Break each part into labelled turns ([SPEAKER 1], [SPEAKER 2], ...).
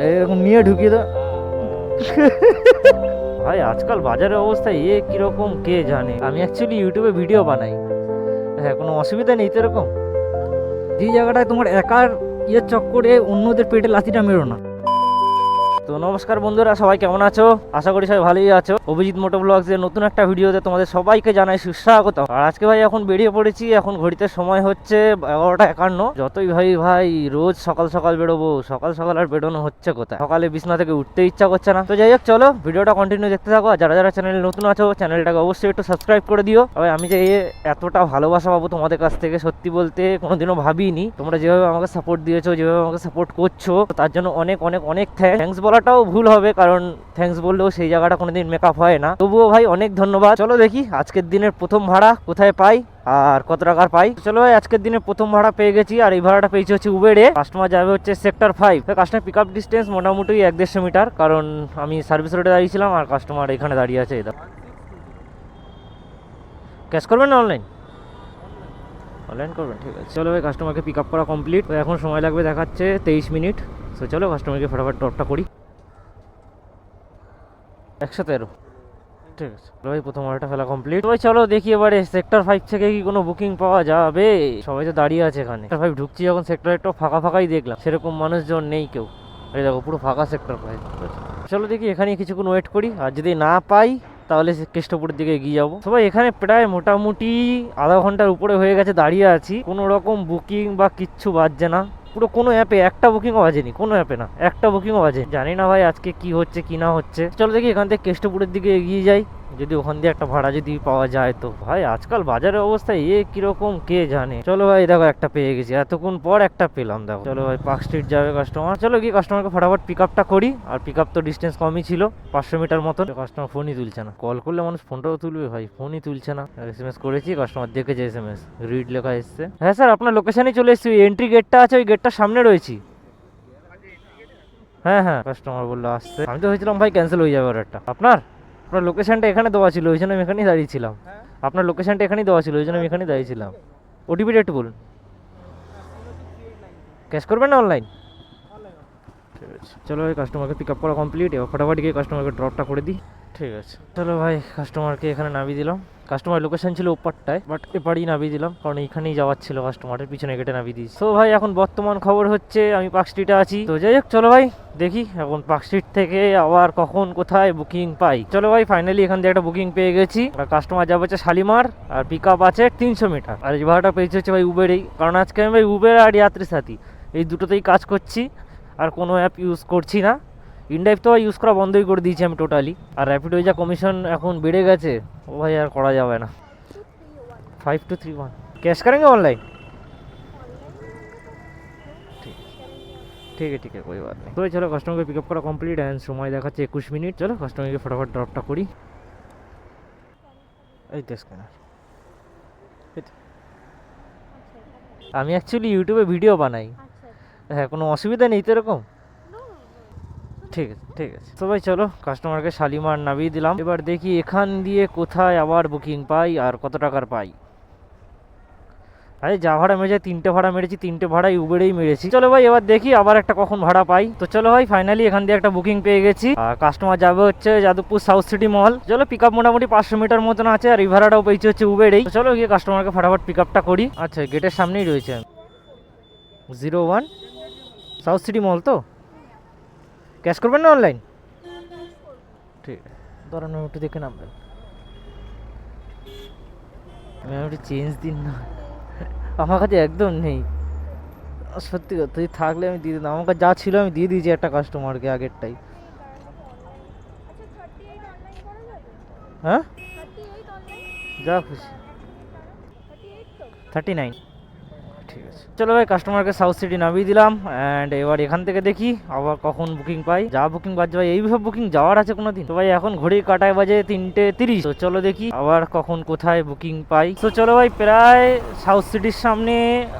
[SPEAKER 1] এরকম নিয়ে ঢুকিয়ে দাও। ভাই আজকাল বাজারের অবস্থা কিরকম কে জানে। আমি অ্যাকচুয়ালি ইউটিউবে ভিডিও বানাই। হ্যাঁ, কোনো অসুবিধা নেই তো এরকম। যে জায়গাটায় তোমার একার চক্করে অন্যদের পেটে লাথিটা মেরো না। তো নমস্কার বন্ধুরা, সবাই কেমন আছো? আশা করি সবাই ভালোই আছো। অভিজিৎ মোটো ব্লগসের নতুন একটা ভিডিওতে তোমাদের সবাইকে জানাই সুস্বাগত। আর আজকে ভাই এখন বেরিয়ে পড়েছি। এখন ঘড়িতে সময় হচ্ছে 11টা 51। যতই ভাই রোজ সকাল সকাল বেরোবো, সকাল সকাল আর বেরোনো হচ্ছে কোথায়? সকালে বিছনা থেকে উঠতে ইচ্ছা করছে না। তো যাই হোক, চলো ভিডিওটা কন্টিনিউ দেখতে থাকো। আর যারা যারা চ্যানেলে নতুন আছো, চ্যানেলটাকে অবশ্যই একটু সাবস্ক্রাইব করে দিও। তবে আমি যে এতটা ভালোবাসা পাবো তোমাদের কাছ থেকে, সত্যি বলতে কোনোদিনও ভাবিনি। তোমরা যেভাবে আমাকে সাপোর্ট দিয়েছো, যেভাবে আমাকে সাপোর্ট করছো, তার জন্য অনেক অনেক অনেক থ্যাঙ্কস বলাটাও ভুল হবে, কারণ থ্যাঙ্কস বললেও সেই জায়গাটা কোনোদিন মেকআপ হয় না। তবুও ভাই অনেক ধন্যবাদ। চলো দেখি আজকের দিনের প্রথম ভাড়া কোথায় পাই আর কত টাকার পাই। চলো ভাই, আজকের দিনে প্রথম ভাড়া পেয়ে গেছি। আর এই ভাড়াটা পেয়েছি হচ্ছে উবেরে। কাস্টমার যাবে হচ্ছে sector 5। Customer pick up distance মোটামুটি 1-150 মিটার, কারণ আমি সার্ভিস রোডে দাঁড়িয়েছিলাম আর কাস্টমার এখানে দাঁড়িয়ে আছে। এটা ক্যাশ করবেন না অনলাইন? অনলাইন করবেন, ঠিক আছে। চলো ভাই, কাস্টমারকে পিক আপ করা কমপ্লিট। এখন সময় লাগবে দেখাচ্ছে 23 মিনিট। তো চলো কাস্টমারকে ফটাফট ড্রপটা করি। 113, ঠিক আছে ভাই, প্রথম অর্ডারটা ফেলা কমপ্লিট। ভাই চলো দেখি এবারে সেক্টর 5 থেকে কি কোনো বুকিং পাওয়া যাবে। সবাই তো দাঁড়িয়ে আছে এখানে। সেক্টর 5 ঢুকছি যখন, সেক্টর একটু ফাঁকা ফাঁকাই দেখলাম, সেরকম মানুষজন নেই কেউ। এই দেখো পুরো ফাঁকা সেক্টর 5। চলো দেখি এখানে কিছুক্ষণ ওয়েট করি, আর যদি না পাই তাহলে কেষ্টপুরের দিকে এগিয়ে যাবো। সবাই এখানে প্রায় মোটামুটি আধা ঘন্টার উপরে হয়ে গেছে দাঁড়িয়ে আছি। কোনো রকম বুকিং বা কিচ্ছু বাজছে না। পুরো কোনো অ্যাপে একটা বুকিংও বাজেনি, কোনো অ্যাপে না, একটা বুকিংও বাজে। জানি না ভাই আজকে কি হচ্ছে কি না হচ্ছে। চলো দেখি এখান থেকে কেষ্টপুরের দিকে এগিয়ে যাই, যদি ওখান দিয়ে একটা ভাড়া যদি পাওয়া যায় তো। ভাই আজকাল বাজারের অবস্থা কিরকম কে জানে। চলো ভাই দেখো একটা পেয়ে গেছি, এতক্ষণ পর একটা পেলাম। দেখো চলো ভাই, পার্ক স্ট্রিট যাবে কাস্টমার। চলো গিয়ে কাস্টমারকে ফটাফট পিক আপটা করি। আর পিক আপ তো ডিস্টেন্স কমই ছিল, 500 মিটার মতন। কাস্টমার ফোনই তুলছে না। কল করলে মানুষ ফোনটাও তুলবে, ভাই ফোনই তুলছে না। SMS করেছি, কাস্টমার দেখেছে SMS, রিড লেখা এসছে। হ্যাঁ স্যার, আপনার লোকেশনে চলে এসেছি। এন্ট্রি গেটটা আছে, ওই গেটটার সামনে রয়েছি। হ্যাঁ হ্যাঁ, কাস্টমার বললো আসছে। আমি তো ভেবেছিলাম ভাই ক্যান্সেল হয়ে যাবে অর্ডারটা। আপনার লোকেশনটা এখানে দেওয়া ছিল, ওই জন্য আমি এখানেই দাঁড়িয়েছিলাম। আপনার লোকেশনটা এখানেই দেওয়া ছিল, ওই জন্য আমি এখানেই দাঁড়িয়েছিলাম। ওটিপিটা একটু বলুন। ক্যাশ করবেন না অনলাইন? ঠিক আছে, চলো ভাই কাস্টমারকে পিক আপ করা কমপ্লিট। এবার ফটাফট গিয়ে কাস্টমারকে ড্রপটা করে দিই। ঠিক আছে, চলো ভাই কাস্টমারকে এখানে নামিয়ে দিলাম। কাস্টমার লোকেশন ছিল ওপারটায়, বাট এপারেই নামিয়ে দিলাম, কারণ এইখানেই যাওয়ার ছিল কাস্টমারের, পিছনে গেটে নামিয়ে দিয়েছি। তো ভাই এখন বর্তমান খবর হচ্ছে আমি পার্ক স্ট্রিটে আছি। তো যাই হোক, চলো ভাই দেখি এখন পার্ক স্ট্রিট থেকে আবার কখন কোথায় বুকিং পাই। চলো ভাই ফাইনালি এখান থেকে একটা বুকিং পেয়ে গেছি। কাস্টমার যাবে হচ্ছে শালিমার, আর পিক আপ আছে 300 মিটার। আর এই ভাড়াটা পেয়েছি হচ্ছে ভাই উবেরেই, কারণ আজকে আমি ভাই উবের আর যাত্রী সাথী এই দুটোতেই কাজ করছি, আর কোনো অ্যাপ ইউজ করছি না। ইনড্রাইভ তো ইউজ করা বন্ধই করে দিয়েছি আমি টোটালি। আর র্যাপিডো যা কমিশন এখন বেড়ে গেছে, ও ভাই আর করা যাবে না। 5231 कैश करेंगे ऑनलाइन? ठीक है ठीक है, कोई बात नहीं। तो चलो कस्टमर को पिकअप करा कमप्लीट एंड समय দেখাচ্ছে 21 মিনিট। চলো কাস্টমারকে ফটাফট ড্রপটা করি। এই তো স্ক্যানার। আমি অ্যাকচুয়ালি ইউটিউবে ভিডিও বানাই। হ্যাঁ, কোনো অসুবিধা নেই তো এরকম? ঠিক আছে ঠিক আছে। তো ভাই চলো কাস্টমারকে শালিমার নামিয়ে দিলাম। এবার দেখি এখান দিয়ে কোথায় আবার বুকিং পাই আর কত টাকার পাই। আরে যা ভাড়া মেরেছে, 3টে ভাড়া মেরেছি, 3টে ভাড়াই উবেরেই মেরেছি। চলো ভাই এবার দেখি আবার একটা কখন ভাড়া পাই। তো চলো ভাই ফাইনালি এখান দিয়ে একটা বুকিং পেয়ে গেছি। আর কাস্টমার যাবে হচ্ছে যাদবপুর সাউথ সিটি মল। চলো পিক আপ মোটামুটি 500 মিটার মতন আছে, আর এই ভাড়াটাও পেয়েছি হচ্ছে উবেরেই। তো চলো গিয়ে কাস্টমারকে ফটাফট পিক আপটা করি। আচ্ছা, গেটের সামনেই রয়েছে 01 সাউথ সিটি মল। তো ক্যাশ করবেন না অনলাইন? ঠিক আছে, ধরেন একটু দেখে নামবেন। আমি একটু চেঞ্জ দিন না, আমার কাছে একদম নেই। সত্যি কথা, তুই থাকলে আমি দিয়ে দিতাম। আমার কাছে যা ছিল আমি দিয়ে দিয়েছি একটা কাস্টমারকে আগেরটাই। হ্যাঁ, যা খুশি। 39, ঠিক আছে। চলো ভাই কাস্টমারকে সাউথ সিটি নামিয়ে দিলাম। অ্যান্ড এবার এখান থেকে দেখি আবার কখন বুকিং পাই। যা বুকিং বাজছে ভাই, এইসব বুকিং যাওয়ার আছে কোনোদিন? তো ভাই এখন ঘড়ির কাটায় বাজে 3:30। তো চলো দেখি আবার কখন কোথায় বুকিং পাই। তো চলো ভাই, প্রায় সাউথ সিটির সামনে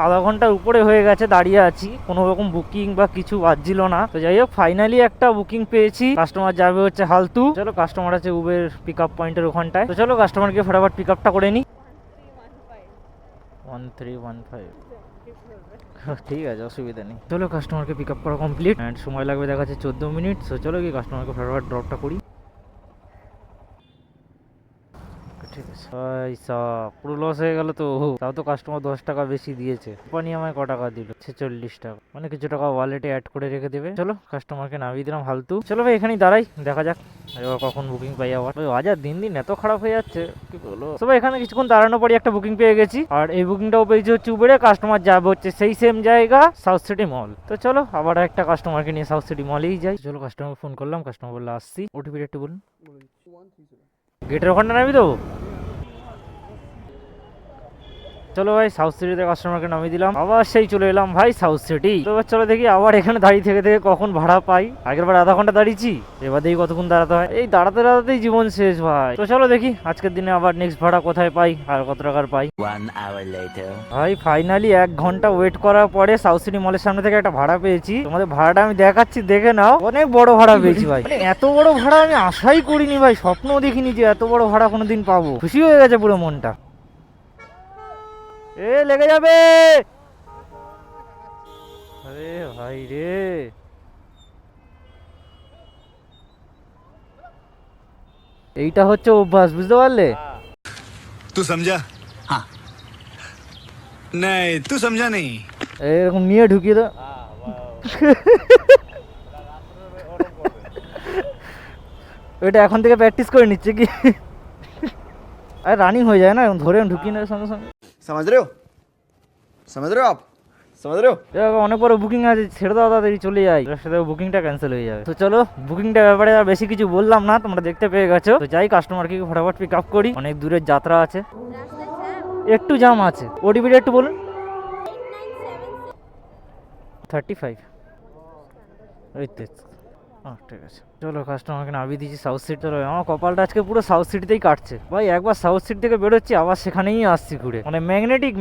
[SPEAKER 1] আধা ঘন্টার উপরে হয়ে গেছে দাঁড়িয়ে আছি, কোনো রকম বুকিং বা কিছু বাজছিল না। তো যাই হোক ফাইনালি একটা বুকিং পেয়েছি। কাস্টমার যাবে হচ্ছে হালতু। চলো কাস্টমার আছে উবের পিক আপ পয়েন্টের ওখানটায়। তো চলো কাস্টমারকে ফটাফট পিক আপটা করে নিই। 1315। ঠিক আছে, অসুবিধা নেই। চলো কাস্টমারকে পিক আপ করা কমপ্লিট অ্যান্ড সময় লাগবে দেখা যাচ্ছে 14 মিনিট। সো চলো কি কাস্টমারকে ফটাফট ড্রপটা করি। ঠিক আছে ভাই, পুরো লস হয়ে গেল তো। তাও তো কাস্টমার 10 টাকা বেশি দিয়েছে, কোম্পানি আমায় ক টাকা দিল? 46 টাকা, মানে কিছু টাকা ওয়ালেটে অ্যাড করে রেখে দেবে। চলো কাস্টমারকে নামিয়ে দিলাম ফালতু। চলো ভাই এখানেই দাঁড়াই, দেখা যাক এবার কখন বুকিং পাই। আবার ওই বাজার দিন দিন এত খারাপ হয়ে যাচ্ছে, কি বলো। সবাই এখানে কিছুক্ষণ দাঁড়ানোর পরে একটা বুকিং পেয়ে গেছি, আর এই বুকিংটাও পেয়েছি হচ্ছে উবেরে। কাস্টমার যাবে হচ্ছে সেই সেম জায়গা, সাউথ সিটি মল। তো চলো আবার একটা কাস্টমারকে নিয়ে সাউথ সিটি মলেই যাই। চলো কাস্টমার ফোন করলাম, কাস্টমার বললো আসছি। ওটিপি একটু বলুন। গেটের ওখানটা নামি দেবো। চলো ভাই সাউথ সিটিতে কাস্টমারকে নামিয়ে দিলাম, আবার সেই চলে এলাম ভাই সাউথ সিটি। তো এবার চলো দেখি আবার এখানে দাঁড়িয়ে থেকে থেকে কখন ভাড়া পাই। আগের বার আধা ঘন্টা দাঁড়িয়েছি, এবার দেখি কতক্ষণ দাঁড়াতে হয়। এই দাঁড়াতে দাঁড়াতেই জীবন শেষ ভাই। তো চলো দেখি আজকের দিনে আবার নেক্সট ভাড়া কোথায় পাই আর কত টাকার পাই। ভাই ফাইনালি 1 ঘন্টা ওয়েট করার পরে সাউথ সিটি মলের সামনে থেকে একটা ভাড়া পেয়েছি। তোমাদের ভাড়াটা আমি দেখাচ্ছি, দেখে নাও। অনেক বড় ভাড়া পেয়েছি ভাই, মানে এত বড় ভাড়া আমি আশাই করিনি ভাই, স্বপ্নও দেখিনি যে এত বড় ভাড়া কোনোদিন পাবো। খুশি হয়ে গেছে পুরো মনটা। এ লেগে যাবে, আরে ভাই রে। এইটা হচ্ছে অভ্যাস, বুঝতে পারলে?
[SPEAKER 2] तू समझा? हाँ नहीं तू समझा नहीं।
[SPEAKER 1] এরকম নিয়ে ঢুকিয়ে দাও। ওইটা এখন থেকে প্র্যাকটিস করে নিচ্ছে কি? আরে রানিং হয়ে যায় না, এখন ধরে ঢুকিয়ে নেওয়ার সঙ্গে সঙ্গে।
[SPEAKER 2] समझ रहे हो? समझ रहे हो आप? समझ रहे हो?
[SPEAKER 1] অনেক বড় বুকিং আছে, ছেড়ে দাও তাড়াতাড়ি চলে যাই, সাথে বুকিংটা ক্যান্সেল হয়ে যাবে। তো চলো বুকিংটা ব্যাপারে আর বেশি কিছু বললাম না, তোমরা দেখতে পেয়ে গেছো। তো যাই কাস্টমারকে ফটাফট পিক আপ করি, অনেক দূরের যাত্রা আছে, একটু জাম আছে। ওটিপিটা একটু বলুন। 35। এই তো, ঠিক আছে। চলো কাস্টমারকে নামিয়ে দিয়েছি সাউথ সিটি। চলো আমার কপালটা আজকে পুরো সাউথ সিটিতেই কাটছে ভাই। একবার সাউথ সিটি থেকে বেরোচ্ছি, আবার সেখানেই আসছি ঘুরে, মানে ম্যাগনেটিক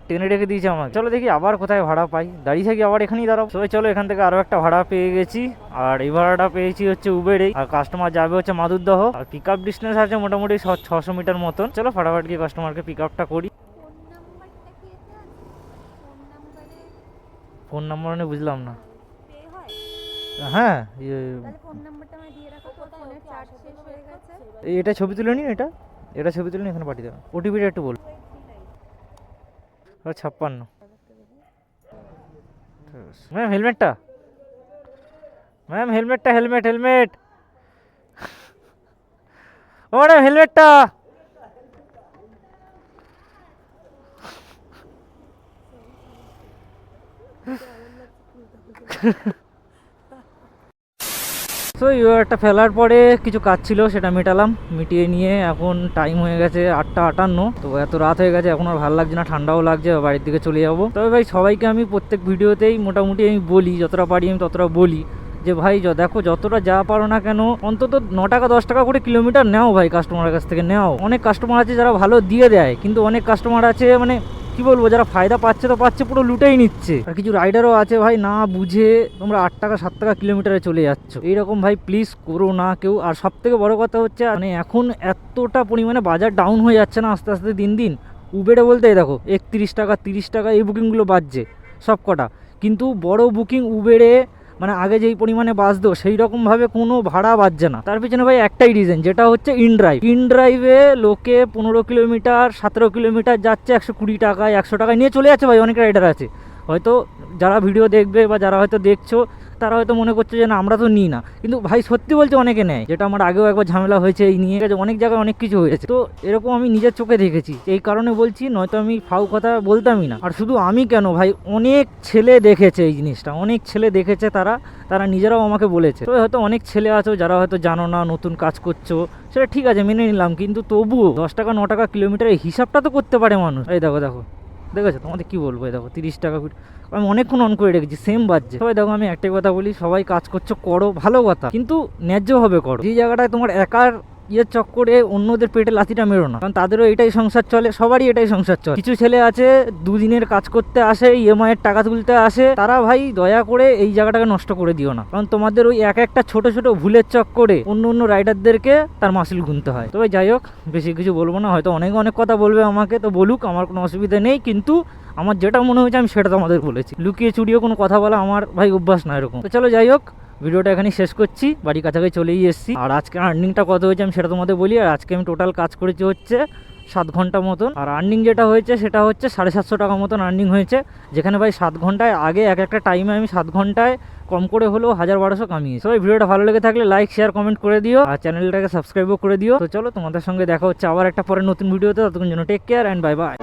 [SPEAKER 1] টেনে রেখে দিয়েছে আমাকে। চলো দেখি আবার কোথায় ভাড়া পাই, দাঁড়িয়ে থাকি আবার এখানেই দাঁড়াও। সবাই চলো এখান থেকে আরো একটা ভাড়া পেয়ে গেছি, আর এই ভাড়াটা পেয়েছি হচ্ছে উবেরেই। আর কাস্টমার যাবে হচ্ছে মাদুরদহ, আর পিক আপ ডিস্টেন্স আছে মোটামুটি 600 মিটার মতন। চলো ফটাফট গিয়ে কাস্টমারকে পিক আপটা করি। ফোন নাম্বার মানে বুঝলাম না। হ্যাঁ এটা ছবি তুলে নিন, এটা ছবি তুলে নিন, এখানে পাঠিয়ে দেবেন। ওটিপিটা একটু বল। 56। ম্যাম হেলমেটটা, ম্যাম হেলমেটটা, হেলমেট ও ম্যাডাম হেলমেটটা। সো একটা ফেলার পরে কিছু কাজ ছিল, সেটা মেটালাম, মিটিয়ে নিয়ে এখন টাইম হয়ে গেছে 8টা 58। তো এত রাত হয়ে গেছে, এখন আর ভালো লাগছে না, ঠান্ডাও লাগছে, বাড়ির দিকে চলে যাবো। তবে ভাই সবাইকে আমি প্রত্যেক ভিডিওতেই মোটামুটি আমি বলি, যতটা পারি আমি ততটা বলি যে ভাই দেখো যতটা যা পারো না কেন অন্তত 9 টাকা 10 টাকা করে কিলোমিটার নেও ভাই, কাস্টমারের কাছ থেকে নেও। অনেক কাস্টমার আছে যারা ভালো দিয়ে দেয়, কিন্তু অনেক কাস্টমার আছে মানে কি বলবো, যারা ফায়দা পাচ্ছে তো পাচ্ছে, পুরো লুটেই নিচ্ছে। আর কিছু রাইডারও আছে ভাই না বুঝে তোমরা 8 টাকা 7 টাকা কিলোমিটারে চলে যাচ্ছ, এইরকম ভাই প্লিজ করো না কেউ। আর সব থেকে বড় কথা হচ্ছে মানে এখন এতটা পরিমাণে বাজার ডাউন হয়ে যাচ্ছে না আস্তে আস্তে দিন দিন। উবেরে বলতে দেখো 31 টাকা 30 টাকা এই বুকিংগুলো বাজছে সব কটা, কিন্তু বড় বুকিং উবেরে মানে আগে যেই পরিমাণে বাজতো সেই রকমভাবে কোনো ভাড়া বাজছে না। তার পিছনে ভাই একটাই রিজন, যেটা হচ্ছে ইনড্রাইভে লোকে 15 কিলোমিটার 17 কিলোমিটার যাচ্ছে 120 টাকায় 100 টাকায় নিয়ে চলে যাচ্ছে ভাই। অনেক রাইডার আছে, হয়তো যারা ভিডিও দেখবে বা যারা হয়তো দেখছো তারা হয়তো মনে করছে যে না আমরা তো নিই না, কিন্তু ভাই সত্যি বলছে অনেকে নেয়, যেটা আমার আগেও একবার ঝামেলা হয়েছে এই নিয়ে, অনেক জায়গায় অনেক কিছু হয়েছে। তো এরকম আমি নিজের চোখে দেখেছি, এই কারণে বলছি, নয়তো আমি ফাউ কথা বলতামই না। আর শুধু আমি কেন ভাই, অনেক ছেলে দেখেছে এই জিনিসটা, অনেক ছেলে দেখেছে, তারা নিজেরাও আমাকে বলেছে। তো হয়তো অনেক ছেলে আছো যারা হয়তো জানো না, নতুন কাজ করছো, সেটা ঠিক আছে মেনে নিলাম, কিন্তু তবুও 10 টাকা 9 টাকা কিলোমিটারের হিসাবটা তো করতে পারে মানুষ। এই দেখো দেখেছো, তোমাদের কি বলবো, এই দেখো 30 টাকা আমি অনেকক্ষণ অন করে রেখেছি, সেম বাজছে। সবাই দেখো আমি একটাই কথা বলি, সবাই কাজ করছো করো, ভালো কথা, কিন্তু ন্যায্যভাবে করো। যে জায়গাটায় তোমার একার ইয়ের চক্করে অন্যদের পেটে লাথিটা মেরো না, কারণ তাদেরও এটাই সংসার চলে, সবারই এটাই সংসার চলে। কিছু ছেলে আছে দুদিনের কাজ করতে আসে, ইএমআই এর টাকা তুলতে আসে, তারা ভাই দয়া করে এই জায়গাটাকে নষ্ট করে দিও না, কারণ তোমাদের ওই এক একটা ছোট ছোট ভুলের চক্করে অন্য রাইডারদেরকে তার মাসিল গুনতে হয়। তবে যাই হোক, বেশি কিছু বলবো না, হয়তো অনেক কথা বলবে আমাকে, তো বলুক, আমার কোনো অসুবিধা নেই, কিন্তু আমার যেটা মনে হয়েছে আমি সেটা তোমাদের বলেছি। লুকিয়ে চুরিয়ে কোনো কথা বলা আমার ভাই অভ্যাস না এরকম। তো চলো যাই হোক, ভিডিওটা এখানেই শেষ করছি, বাড়ি কাছাকাছি চলেই এসেছি। আর আজকে আর্নিংটা কত হয়েছে আমি সেটা তোমাদের বলি। আর আজকে আমি টোটাল কাজ করেছি হচ্ছে 7 ঘন্টা মতন, আর আর্নিং যেটা হয়েছে সেটা হচ্ছে 750 টাকা মতন আর্নিং হয়েছে, যেখানে ভাই 7 ঘন্টায় আগে এক একটা টাইমে আমি 7 ঘন্টায় কম করে হলেও 1200 কামিয়েছি। সবাই ভিডিওটা ভালো লেগে থাকলে লাইক শেয়ার কমেন্ট করে দিও, আর চ্যানেলটাকে সাবস্ক্রাইবও করে দিও। তো চলো, তোমাদের সঙ্গে দেখা হচ্ছে আবার একটা পরে নতুন ভিডিওতে, ততক্ষণ জন্য take care and bye by.